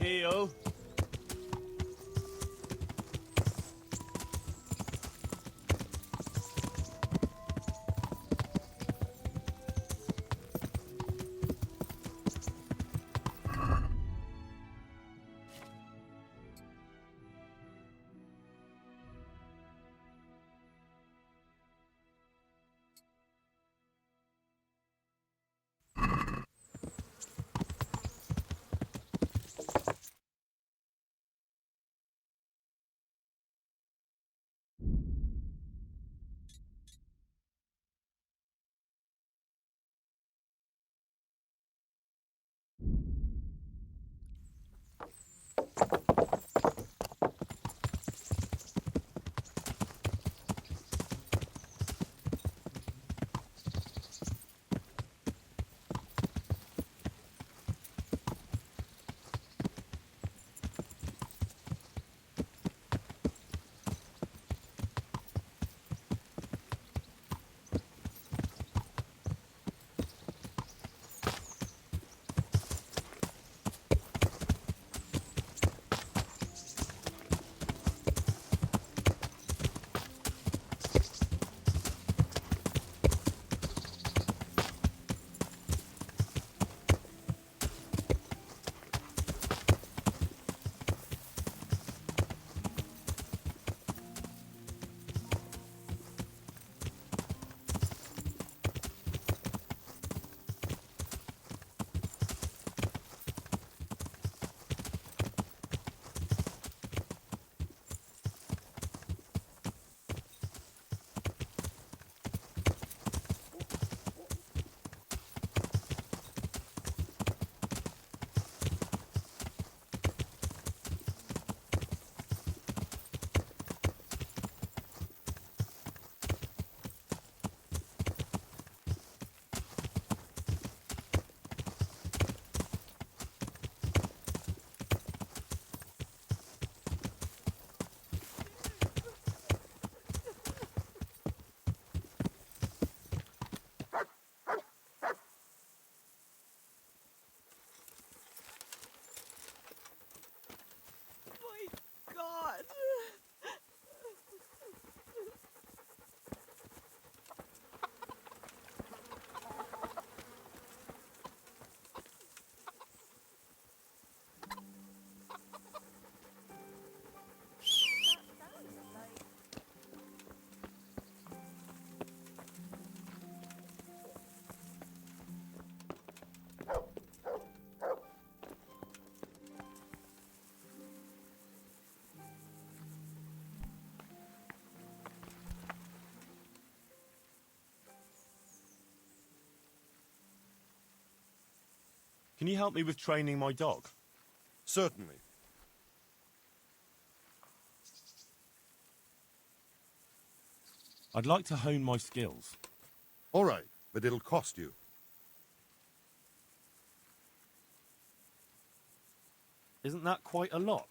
Heel. God. Can you help me with training my dog? Certainly. I'd like to hone my skills. All right, but it'll cost you. Isn't that quite a lot?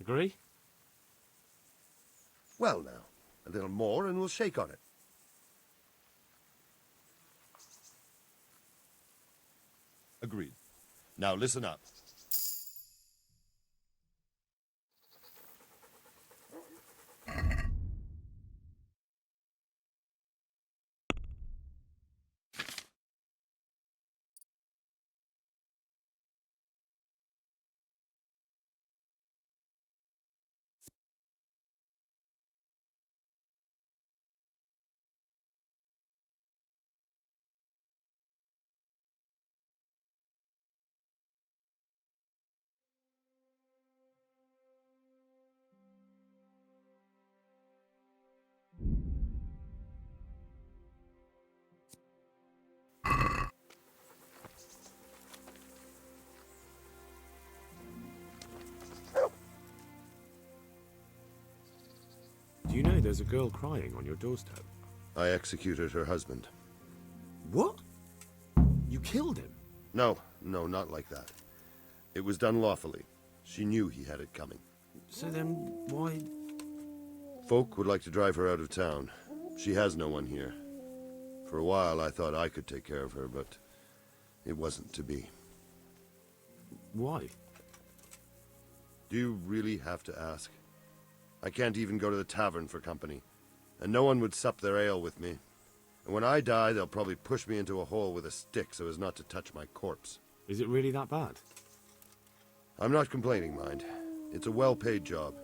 Agree? Well now, a little more and we'll shake on it. Agreed. Now listen up. Do you know there's a girl crying on your doorstep? I executed her husband. What? You killed him? No, not like that. It was done lawfully. She knew he had it coming. So then, why... Folk would like to drive her out of town. She has no one here. For a while I thought I could take care of her, but It wasn't to be. Why? Do you really have to ask? I can't even go to the tavern for company, and no one would sup their ale with me. And when I die, they'll probably push me into a hole with a stick so as not to touch my corpse. Is it really that bad? I'm not complaining, mind. It's a well-paid job,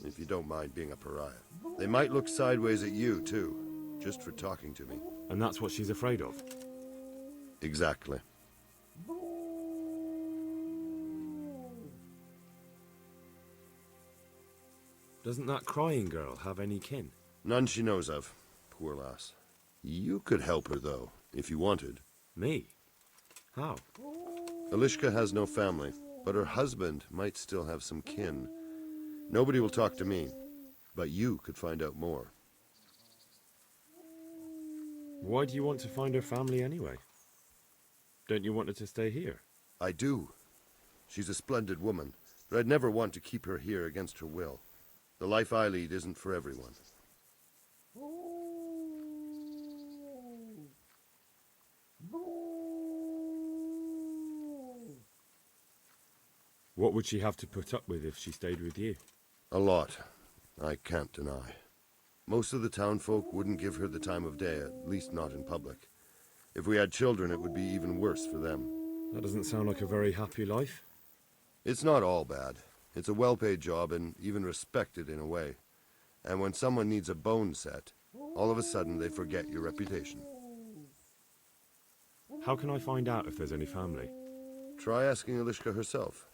if you don't mind being a pariah. They might look sideways at you, too, just for talking to me. And that's what she's afraid of? Exactly. Doesn't that crying girl have any kin? None she knows of. Poor lass. You could help her, though, if you wanted. Me? How? Elishka has no family, but her husband might still have some kin. Nobody will talk to me, but you could find out more. Why do you want to find her family anyway? Don't you want her to stay here? I do. She's a splendid woman, but I'd never want to keep her here against her will. The life I lead isn't for everyone. What would she have to put up with if she stayed with you? A lot, I can't deny. Most of the townfolk wouldn't give her the time of day, at least not in public. If we had children, it would be even worse for them. That doesn't sound like a very happy life. It's not all bad. It's a well-paid job and even respected in a way. And when someone needs a bone set, all of a sudden they forget your reputation. How can I find out if there's any family? Try asking Elishka herself.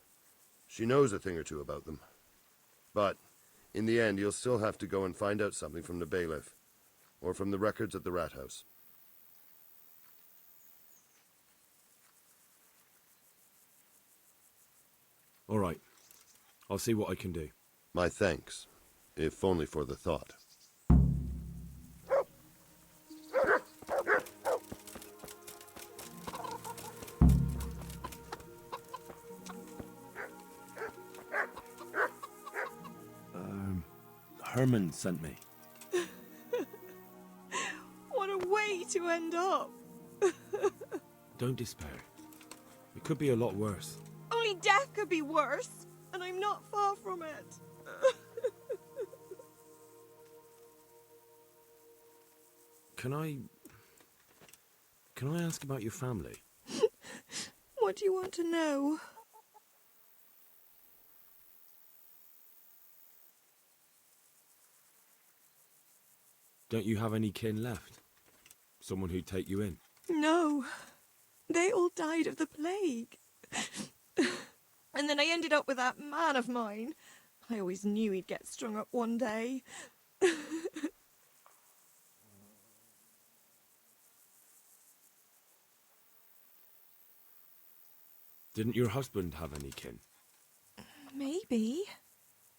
She knows a thing or two about them. But, in the end, you'll still have to go and find out something from the bailiff, or from the records at the rat house. All right. I'll see what I can do. My thanks, if only for the thought. Hermann sent me. What a way to end up. Don't despair. It could be a lot worse. Only death could be worse, and I'm not far from it. Can I ask about your family? What do you want to know? Don't you have any kin left? Someone who'd take you in? No. They all died of the plague. And then I ended up with that man of mine. I always knew he'd get strung up one day. Didn't your husband have any kin? Maybe.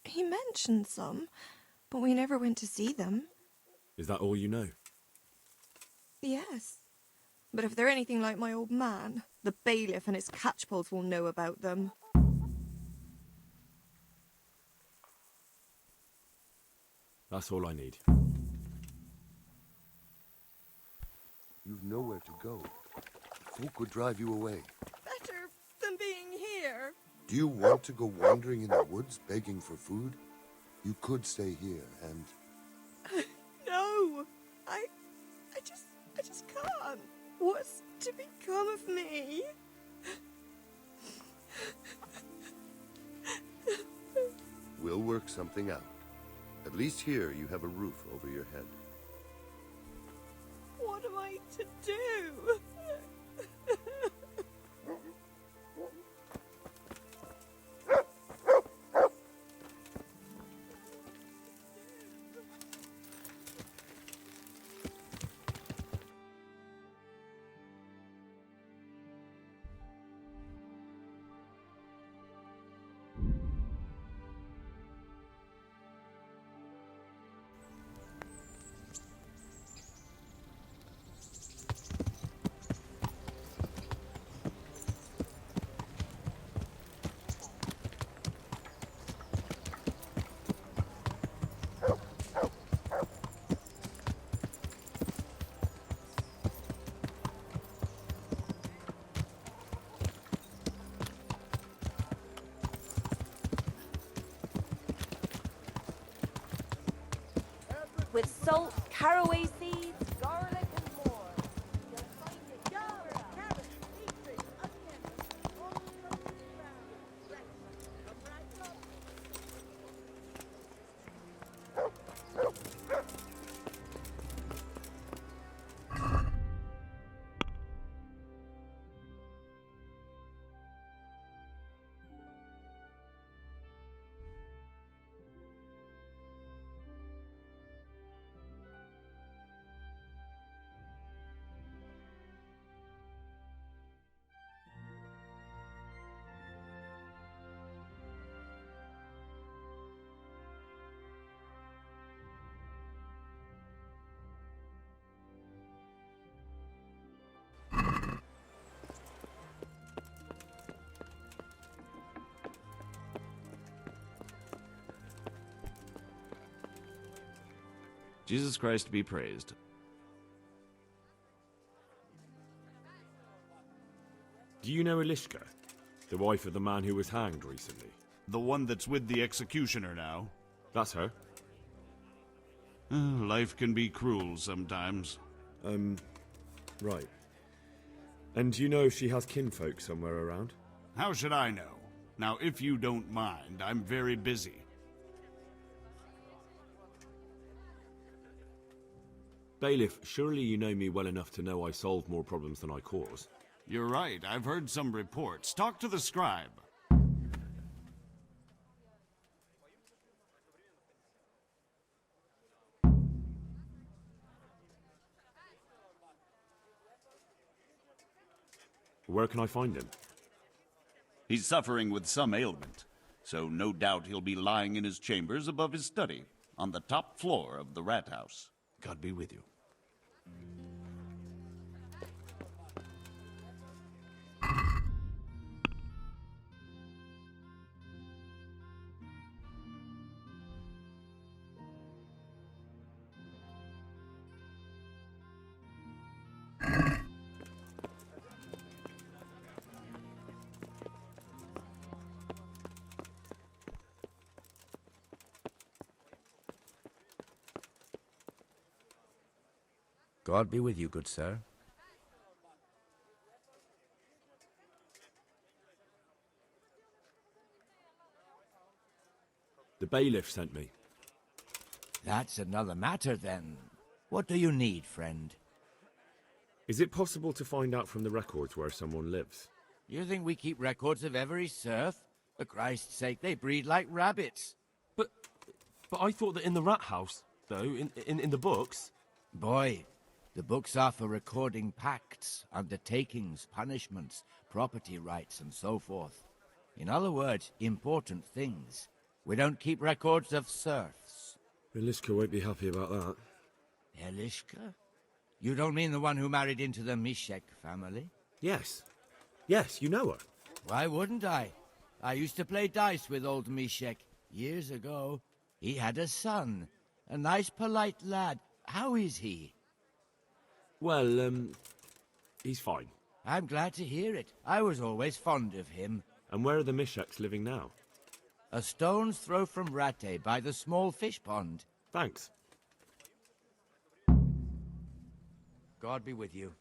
He mentioned some, but we never went to see them. Is that all you know? Yes. But if they're anything like my old man, the bailiff and his catchpolls will know about them. That's all I need. You've nowhere to go. Folk would drive you away. Better than being here. Do you want to go wandering in the woods begging for food? You could stay here and... No. I just can't. What's to become of me? We'll work something out. At least here you have a roof over your head. What am I to do? with salt, caraway seeds, garlic, and more. Jesus Christ be praised. Do you know Elishka, the wife of the man who was hanged recently? The one that's with the executioner now. That's her. Life can be cruel sometimes. Right. And do you know if she has kinfolk somewhere around? How should I know? Now, if you don't mind, I'm very busy. Bailiff, surely you know me well enough to know I solve more problems than I cause. You're right, I've heard some reports. Talk to the scribe. Where can I find him? He's suffering with some ailment, so no doubt he'll be lying in his chambers above his study, on the top floor of the rat house. God be with you. God be with you, good sir. The bailiff sent me. That's another matter, then. What do you need, friend? Is it possible to find out from the records where someone lives? You think we keep records of every serf? For Christ's sake, they breed like rabbits. But I thought that in the rat house, though, in the books... Boy, the books are for recording pacts, undertakings, punishments, property rights, and so forth. In other words, important things. We don't keep records of serfs. Elishka won't be happy about that. Elishka? You don't mean the one who married into the Mishek family? Yes. Yes, you know her. Why wouldn't I? I used to play dice with old Mishek years ago. He had a son, a nice polite lad. How is he? Well, he's fine. I'm glad to hear it. I was always fond of him. And where are the Misheks living now? A stone's throw from Ratte by the small fish pond. Thanks. God be with you.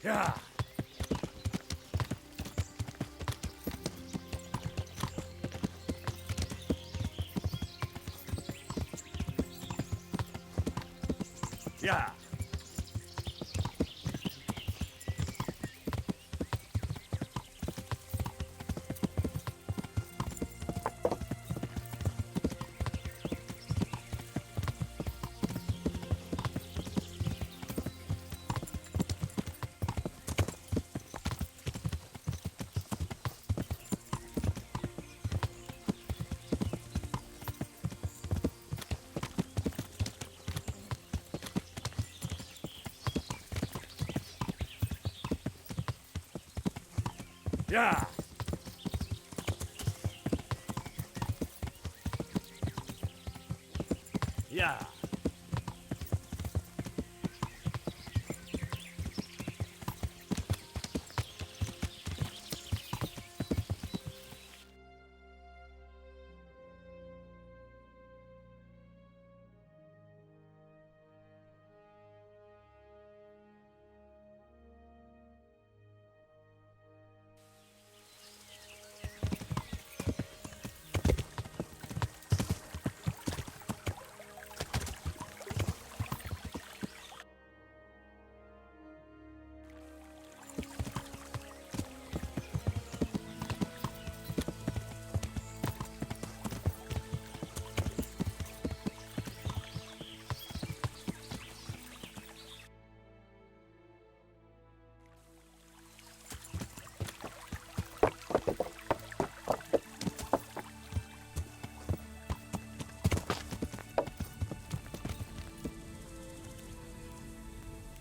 Yeah. Yeah. Yeah. Yeah.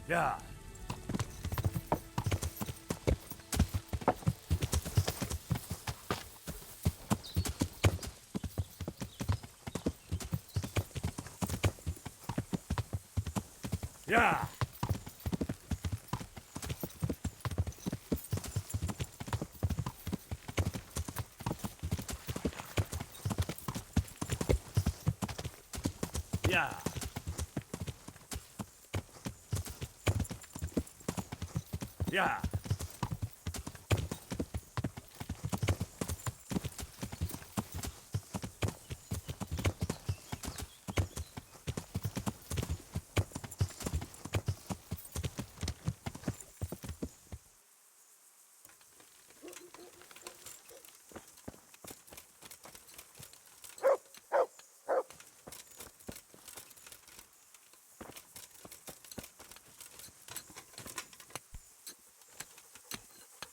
Yeah. Yeah. Yeah. Yeah.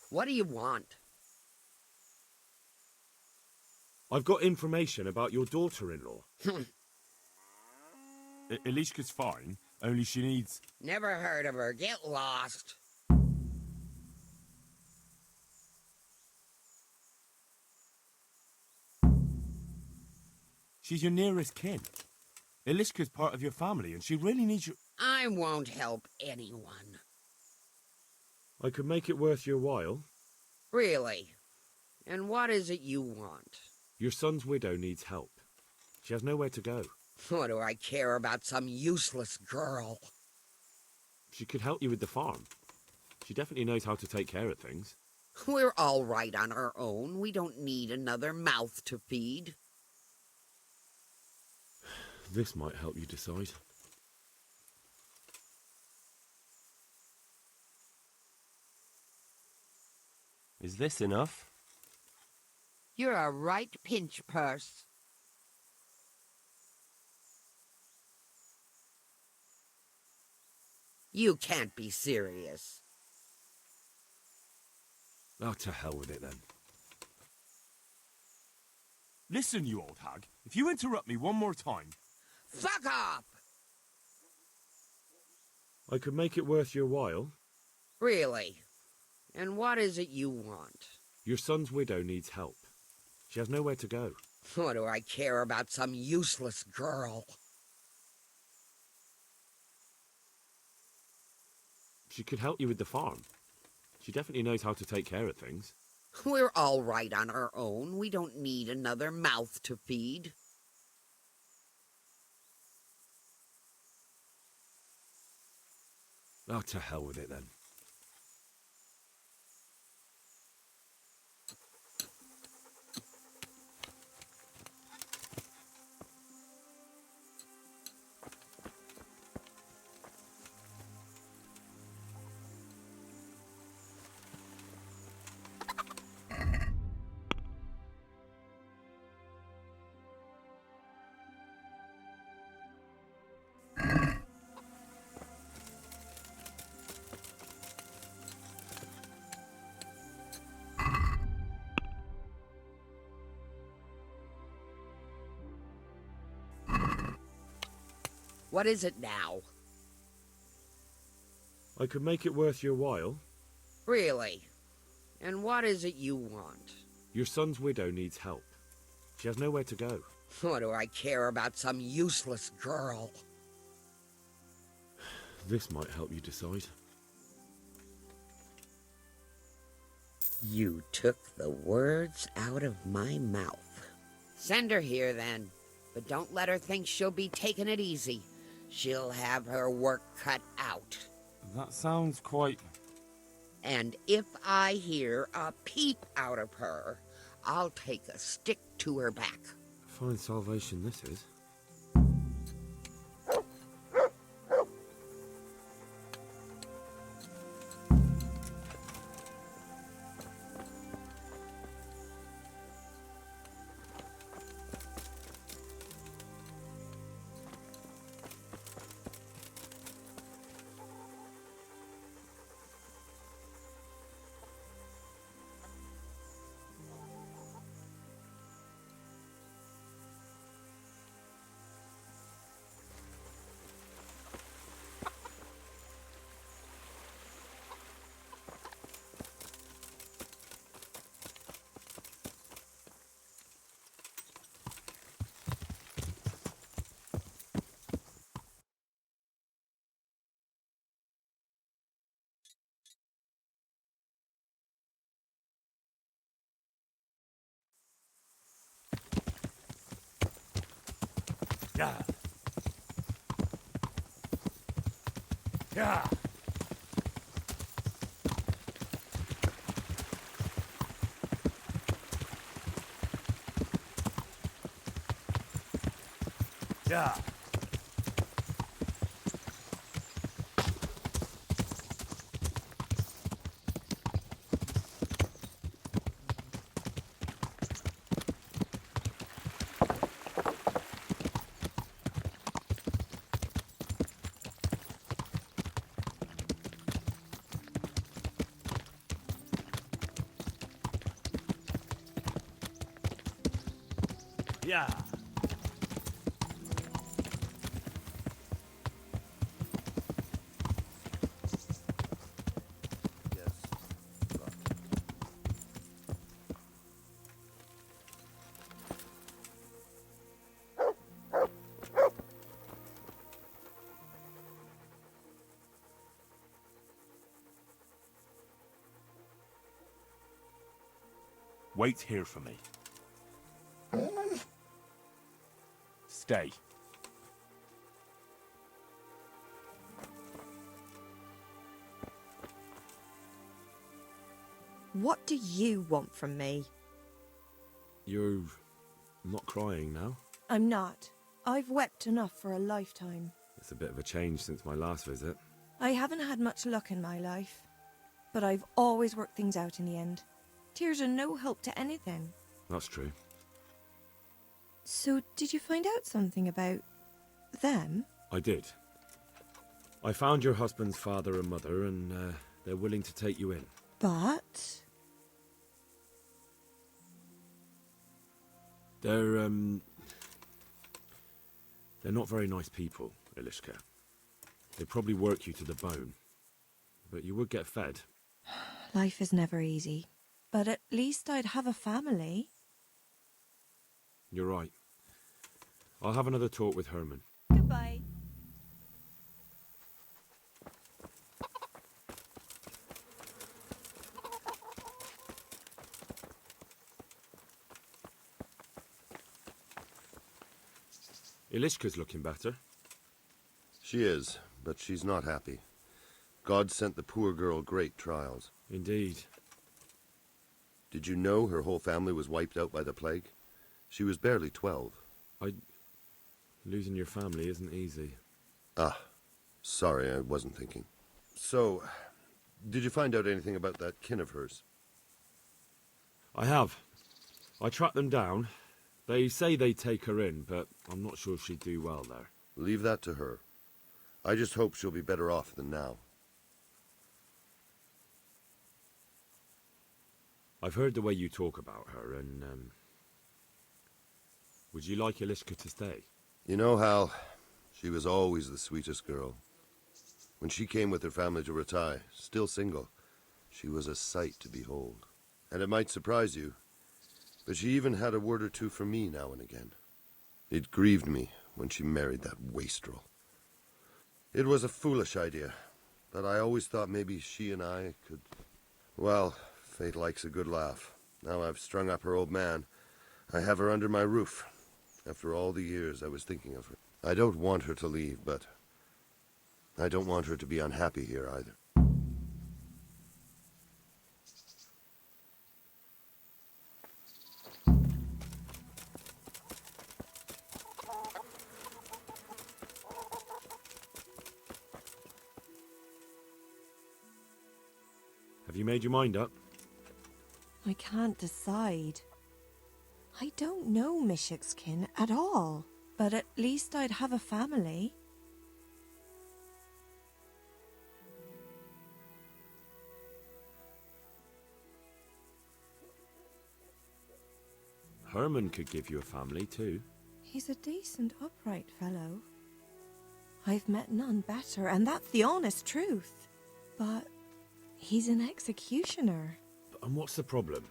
What do you want? I've got information about your daughter-in-law. Elishka's fine, only she needs... Never heard of her. Get lost. She's your nearest kin. Elishka's part of your family, and she really needs you... I won't help anyone. I could make it worth your while. Really? And what is it you want? Your son's widow needs help. She has nowhere to go. What do I care about some useless girl? She could help you with the farm. She definitely knows how to take care of things. We're all right on our own. We don't need another mouth to feed. This might help you decide. Is this enough? You're a right pinch purse. You can't be serious. Oh, to hell with it then. Listen, you old hag. If you interrupt me one more time... Fuck off! I could make it worth your while. Really? And what is it you want? Your son's widow needs help. She has nowhere to go. What do I care about some useless girl? She could help you with the farm. She definitely knows how to take care of things. We're all right on our own. We don't need another mouth to feed. Oh, to hell with it then. What is it now? I could make it worth your while. Really? And what is it you want? Your son's widow needs help. She has nowhere to go. What do I care about some useless girl? This might help you decide. You took the words out of my mouth. Send her here, then. But don't let her think she'll be taking it easy. She'll have her work cut out. That sounds quite... And if I hear a peep out of her, I'll take a stick to her back. Fine salvation this is. Yeah. Yeah. Yeah. Yeah. Yes. But Wait here for me. Stay. What do you want from me? You're not crying now? I'm not. I've wept enough for a lifetime. It's a bit of a change since my last visit. I haven't had much luck in my life, but I've always worked things out in the end. Tears are no help to anything. That's true. So, did you find out something about them? I did. I found your husband's father and mother, and they're willing to take you in. But... They're not very nice people, Elishka. They'd probably work you to the bone. But you would get fed. Life is never easy. But at least I'd have a family. You're right. I'll have another talk with Hermann. Goodbye. Elishka's looking better. she is, but she's not happy. God sent the poor girl great trials. Indeed. Did you know her whole family was wiped out by the plague? She was barely 12. Losing your family isn't easy. Ah, sorry, I wasn't thinking. So, did you find out anything about that kin of hers? I have. I tracked them down. They say they'd take her in, but I'm not sure she'd do well there. Leave that to her. I just hope she'll be better off than now. I've heard the way you talk about her, and, would you like Elishka to stay? You know, Hal, She was always the sweetest girl. When she came with her family to Ratai, still single, she was a sight to behold. And it might surprise you, but she even had a word or two for me now and again. It grieved me when she married that wastrel. It was a foolish idea, but I always thought maybe she and I could... Well, fate likes a good laugh. Now I've strung up her old man. I have her under my roof. After all the years I was thinking of her. I don't want her to leave, but I don't want her to be unhappy here either. Have you made your mind up? I can't decide. I don't know Mishik's kin at all, but at least I'd have a family. Hermann could give you a family too. He's a decent, upright fellow. I've met none better, and that's the honest truth. But he's an executioner. And what's the problem?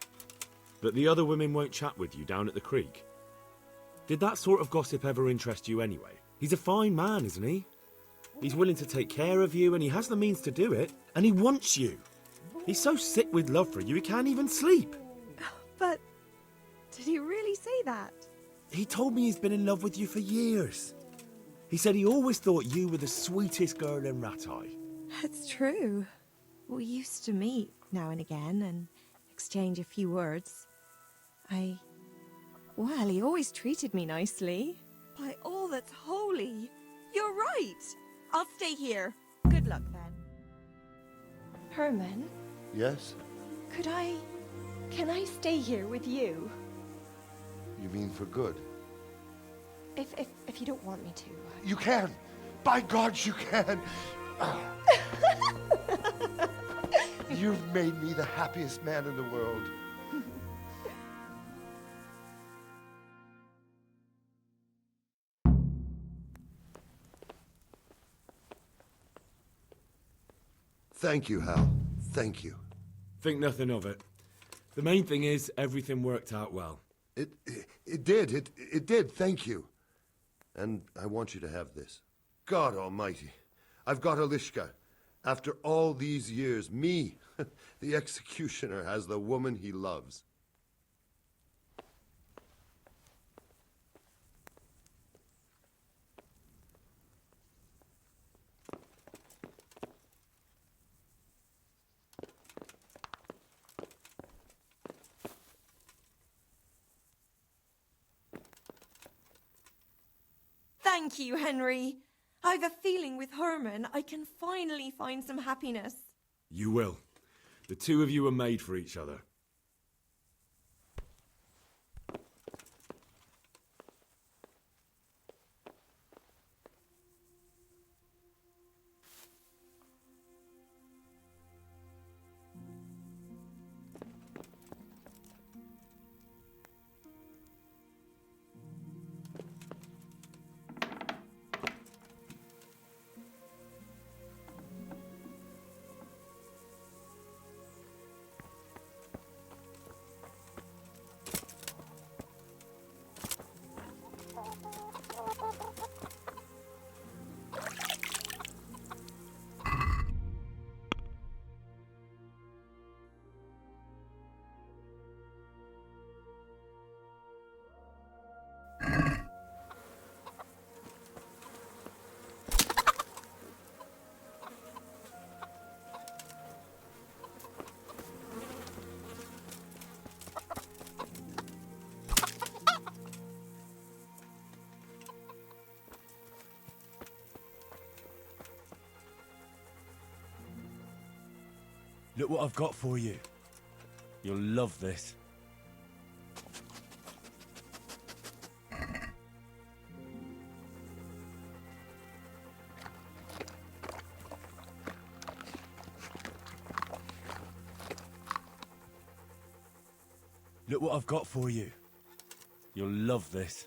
That the other women won't chat with you down at the creek? Did that sort of gossip ever interest you anyway? He's a fine man, isn't he? He's willing to take care of you, and he has the means to do it, and he wants you. He's so sick with love for you, he can't even sleep. But did he really say that? He told me he's been in love with you for years. He said he always thought you were the sweetest girl in Ratai. That's true. We used to meet now and again and exchange a few words. Well, he always treated me nicely. By all that's holy, you're right. I'll stay here. Good luck then. Herman, Yes? can I stay here with you? You mean for good? If you don't want me to. You can! By God, you can! You've made me the happiest man in the world. Thank you, Hal. Thank you. Think nothing of it. The main thing is, everything worked out well. It did, thank you. And I want you to have this. God almighty, I've got Elishka. After all these years, me, the executioner, has the woman he loves. Thank you, Henry. I've a feeling with Herman I can finally find some happiness. You will. The two of you are made for each other. Look what I've got for you. You'll love this. Look what I've got for you. You'll love this.